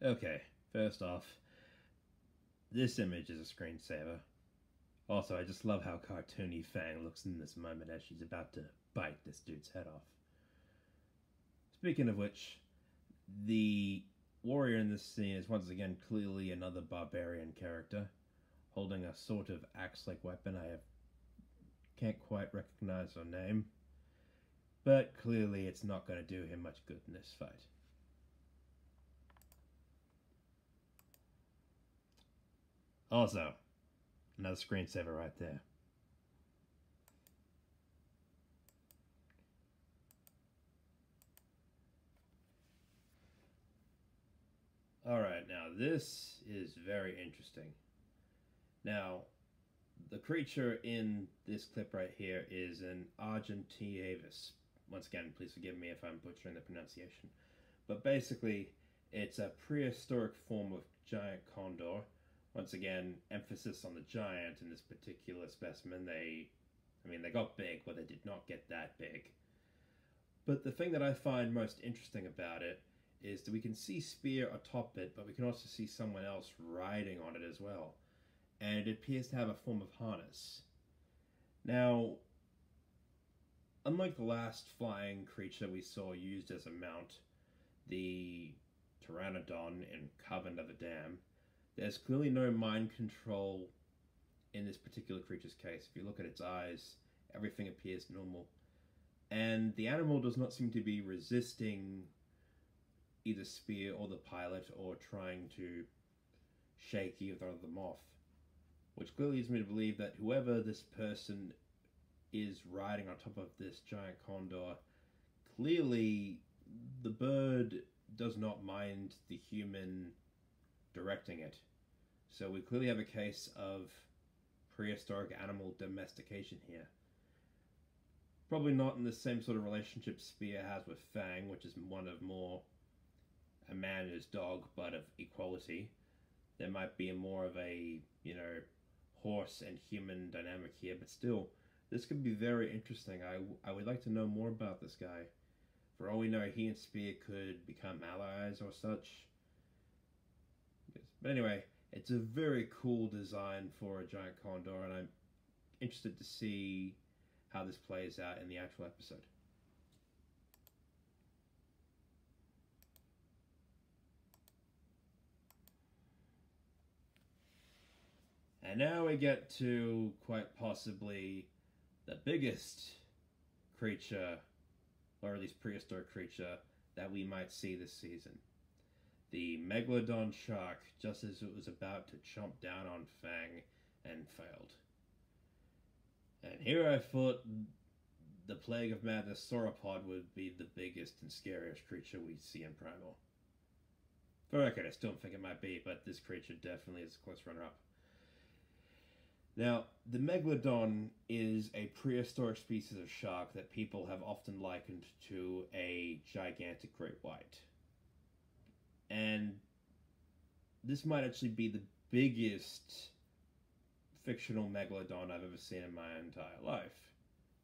Okay, first off, this image is a screensaver. Also, I just love how cartoony Fang looks in this moment as she's about to bite this dude's head off. Speaking of which, the warrior in this scene is once again clearly another barbarian character, holding a sort of axe-like weapon. Can't quite recognize her name, but clearly it's not going to do him much good in this fight. Also, another screensaver right there. Alright, now this is very interesting. Now, the creature in this clip right here is an Argentavis. Once again, please forgive me if I'm butchering the pronunciation. But basically, it's a prehistoric form of giant condor. Once again, emphasis on the giant in this particular specimen. They got big, but they did not get that big. But the thing that I find most interesting about it is that we can see Spear atop it, but we can also see someone else riding on it as well. And it appears to have a form of harness. Now, unlike the last flying creature we saw used as a mount, the Pteranodon in Coven of the Dam, there's clearly no mind control in this particular creature's case. If you look at its eyes, everything appears normal. And the animal does not seem to be resisting either Spear or the pilot, or trying to shake either of them off. Which clearly leads me to believe that whoever this person is riding on top of this giant condor, clearly the bird does not mind the human directing it. So we clearly have a case of prehistoric animal domestication here. Probably not in the same sort of relationship Spear has with Fang, which is one of more a man and his dog, but of equality. There might be more of a, horse and human dynamic here, but still, this could be very interesting. I would like to know more about this guy. For all we know, he and Spear could become allies or such. But anyway, it's a very cool design for a giant condor, and I'm interested to see how this plays out in the actual episode. And now we get to quite possibly the biggest creature, or at least prehistoric creature, that we might see this season. The Megalodon shark, just as it was about to chomp down on Fang and failed. And here I thought the Plague of Madness sauropod would be the biggest and scariest creature we see in Primal. For the record, I still don't think it might be, but this creature definitely is a close runner-up. Now, the Megalodon is a prehistoric species of shark that people have often likened to a gigantic great white. And this might actually be the biggest fictional Megalodon I've ever seen in my entire life.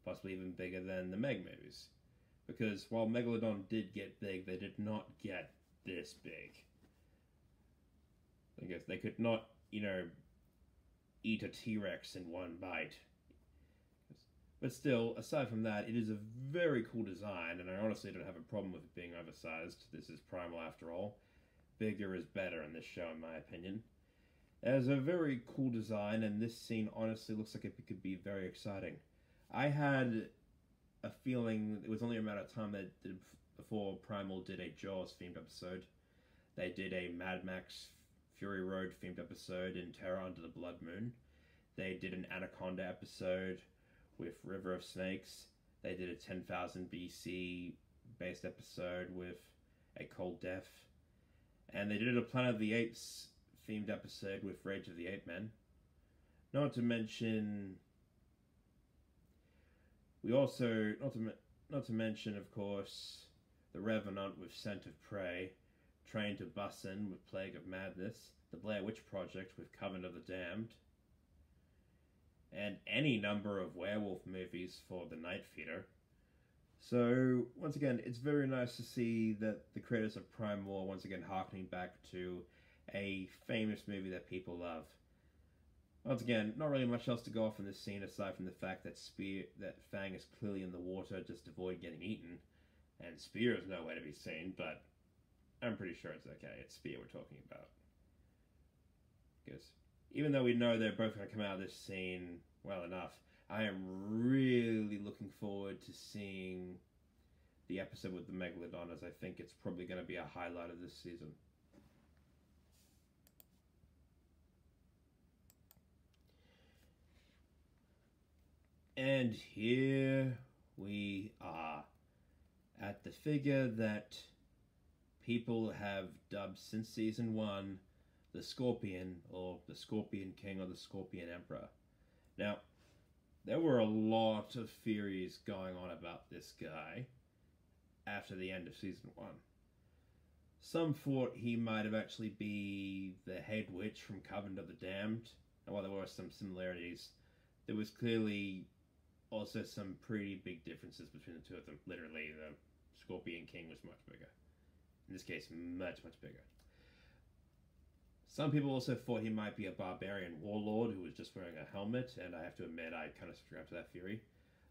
Possibly even bigger than the Meg movies. Because while Megalodon did get big, they did not get this big. I guess they could not, eat a T-Rex in one bite. But still, aside from that, it is a very cool design, and I honestly don't have a problem with it being oversized. This is Primal after all. Bigger is better in this show, in my opinion. It has a very cool design, and this scene honestly looks like it could be very exciting. I had a feeling it was only a matter of time before Primal did a Jaws-themed episode. They did a Mad Max Fury Road themed episode in Terror Under the Blood Moon. They did an Anaconda episode with River of Snakes. They did a 10,000 BC based episode with A Cold Death. And they did a Planet of the Apes themed episode with Rage of the Ape Men. Not to mention, not to mention, of course, The Revenant with Scent of Prey, Train to Busan with Plague of Madness, The Blair Witch Project with Coven of the Damned, and any number of werewolf movies for the Night Feeder. So, once again, it's very nice to see that the creators of Primal are once again harkening back to a famous movie that people love. Once again, not really much else to go off in this scene aside from the fact that Fang is clearly in the water just to avoid getting eaten, and Spear is nowhere to be seen, but I'm pretty sure it's okay. It's Spear we're talking about. Because even though we know they're both going to come out of this scene well enough, I am really looking forward to seeing the episode with the Megalodon, as I think it's probably going to be a highlight of this season. And here we are at the figure that people have dubbed since season 1 the Scorpion, or the Scorpion King, or the Scorpion Emperor. Now, there were a lot of theories going on about this guy after the end of season 1. Some thought he might have actually be the head witch from Covenant of the Damned, and while there were some similarities, there was clearly also some pretty big differences between the two of them. Literally, the Scorpion King was much bigger. In this case, much, much bigger. Some people also thought he might be a barbarian warlord who was just wearing a helmet, and I have to admit I kind of subscribe to that theory.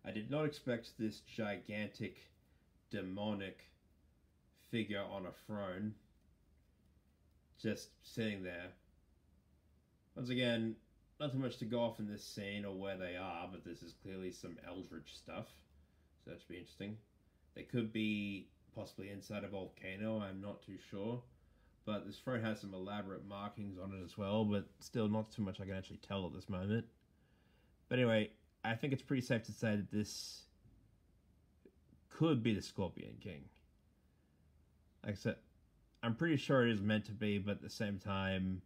I did not expect this gigantic, demonic figure on a throne just sitting there. Once again, not too much to go off in this scene or where they are, but this is clearly some eldritch stuff, so that should be interesting. They could be possibly inside a volcano, I'm not too sure. But this throne has some elaborate markings on it as well, but still not too much I can actually tell at this moment. But anyway, I think it's pretty safe to say that this could be the Scorpion King. Like I said, I'm pretty sure it is meant to be, but at the same time,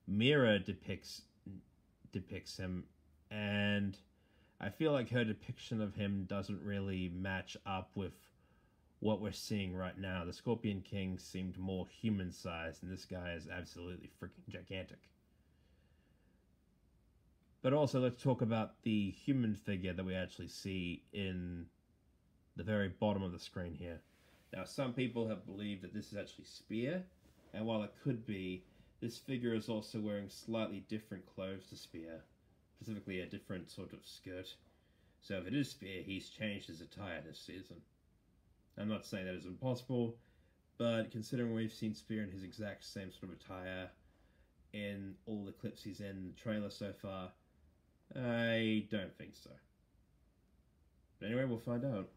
Mira depicts him, and I feel like her depiction of him doesn't really match up with what we're seeing right now. The Scorpion King seemed more human-sized, and this guy is absolutely freaking gigantic. But also, let's talk about the human figure that we actually see in the very bottom of the screen here. Now, some people have believed that this is actually Spear, and while it could be, this figure is also wearing slightly different clothes to Spear, specifically a different sort of skirt. So if it is Spear, he's changed his attire this season. I'm not saying that is impossible, but considering we've seen Spear in his exact same sort of attire in all the clips he's in the trailer so far, I don't think so. But anyway, we'll find out.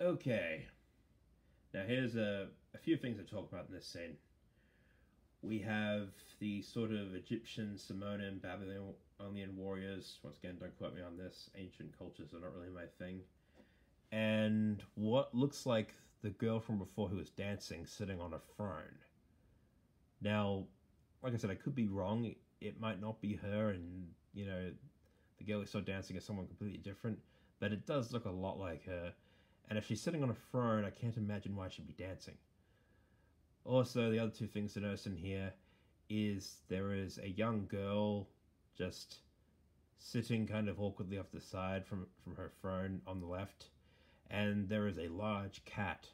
Okay, now here's a few things to talk about in this scene. We have the sort of Egyptian, Samoan, Babylonian warriors. Once again, don't quote me on this. Ancient cultures are not really my thing. And what looks like the girl from before who was dancing sitting on a throne. Now, like I said, I could be wrong. It might not be her, and, you know, the girl we saw dancing is someone completely different. But it does look a lot like her. And if she's sitting on a throne, I can't imagine why she'd be dancing. Also, the other two things to notice in here is there is a young girl just sitting kind of awkwardly off the side from her throne on the left, and there is a large cat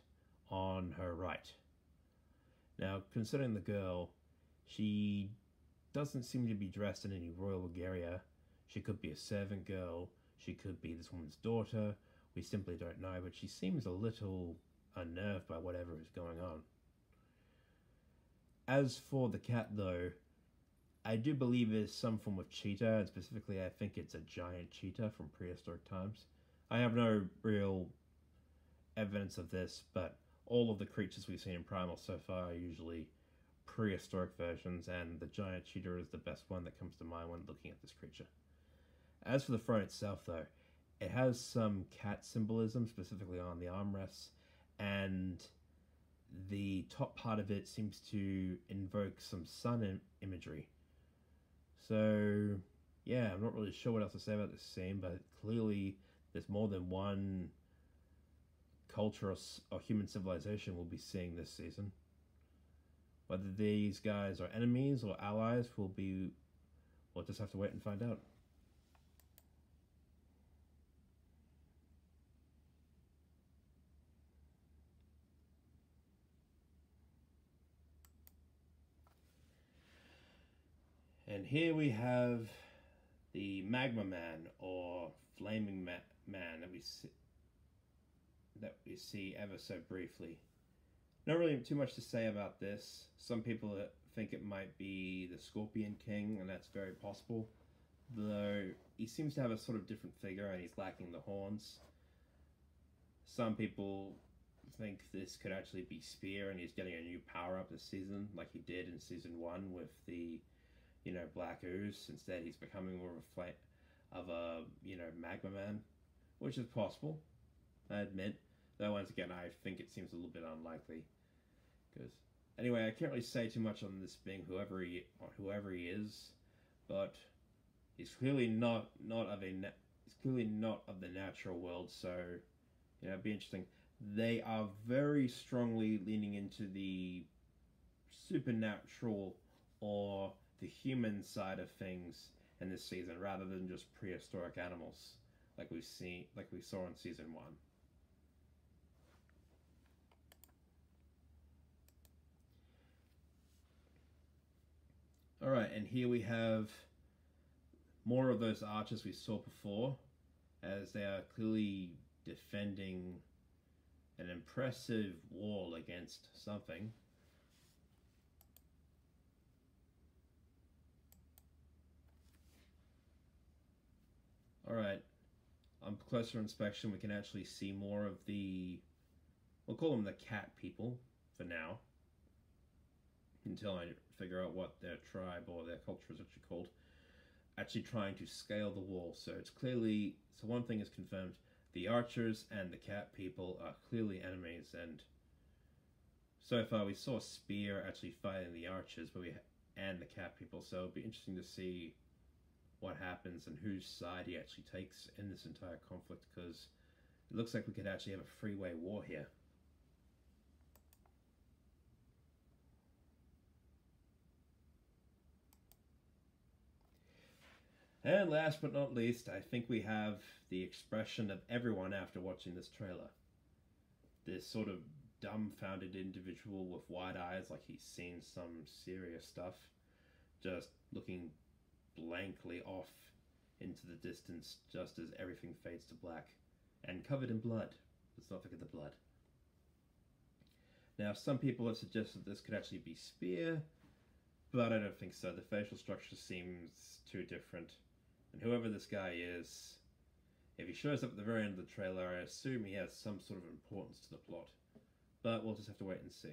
on her right. Now, considering the girl, she doesn't seem to be dressed in any royal regalia. She could be a servant girl, she could be this woman's daughter, we simply don't know, but she seems a little unnerved by whatever is going on. As for the cat, though, I do believe it's some form of cheetah, and specifically I think it's a giant cheetah from prehistoric times. I have no real evidence of this, but all of the creatures we've seen in Primal so far are usually prehistoric versions, and the giant cheetah is the best one that comes to mind when looking at this creature. As for the throne itself, though, it has some cat symbolism, specifically on the armrests, and the top part of it seems to invoke some sun imagery. So, yeah, I'm not really sure what else to say about this scene, but clearly there's more than one culture or human civilization we'll be seeing this season. Whether these guys are enemies or allies we'll just have to wait and find out. And here we have the Magma Man, or Flaming Man, that we see ever so briefly. Not really too much to say about this. Some people think it might be the Scorpion King, and that's very possible. Though he seems to have a sort of different figure, and he's lacking the horns. Some people think this could actually be Spear, and he's getting a new power-up this season, like he did in Season 1 with the, Black Ooze. Instead, he's becoming more of a Magma Man, which is possible, I admit. Though, once again, I think it seems a little bit unlikely. Because, anyway, I can't really say too much on this being whoever he is, but he's clearly not of the natural world. So, it'd be interesting. They are very strongly leaning into the supernatural or the human side of things in this season, rather than just prehistoric animals like we saw in Season 1. Alright, and here we have more of those archers we saw before, as they are clearly defending an impressive wall against something. Alright, on closer inspection we can actually see more of we'll call them the cat people for now, until I figure out what their tribe or their culture is actually called, actually trying to scale the wall. So one thing is confirmed: the archers and the cat people are clearly enemies, and so far we saw Spear actually fighting the archers and the cat people, so it'll be interesting to see what happens and whose side he actually takes in this entire conflict, because it looks like we could actually have a freeway war here. And last but not least, I think we have the expression of everyone after watching this trailer. This sort of dumbfounded individual with wide eyes, like he's seen some serious stuff, just looking blankly off into the distance just as everything fades to black, and covered in blood. Let's not forget the blood. Now, some people have suggested this could actually be Spear, but I don't think so. The facial structure seems too different. And whoever this guy is, if he shows up at the very end of the trailer, I assume he has some sort of importance to the plot. But we'll just have to wait and see.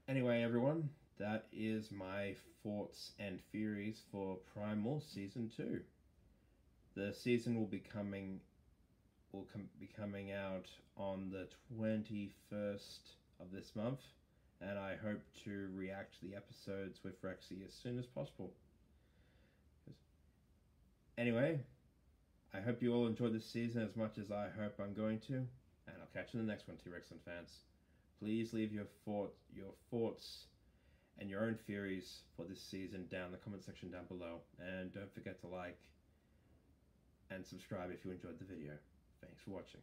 Anyway, everyone, that is my thoughts and theories for Primal Season 2. The season will be coming out on the 21st of this month, and I hope to react to the episodes with Rexy as soon as possible. Anyway, I hope you all enjoyed this season as much as I hope I'm going to, and I'll catch you in the next one, T-Rexcellent fans. Please leave your thoughts and your own theories for this season down in the comment section down below, and don't forget to like and subscribe if you enjoyed the video. Thanks for watching.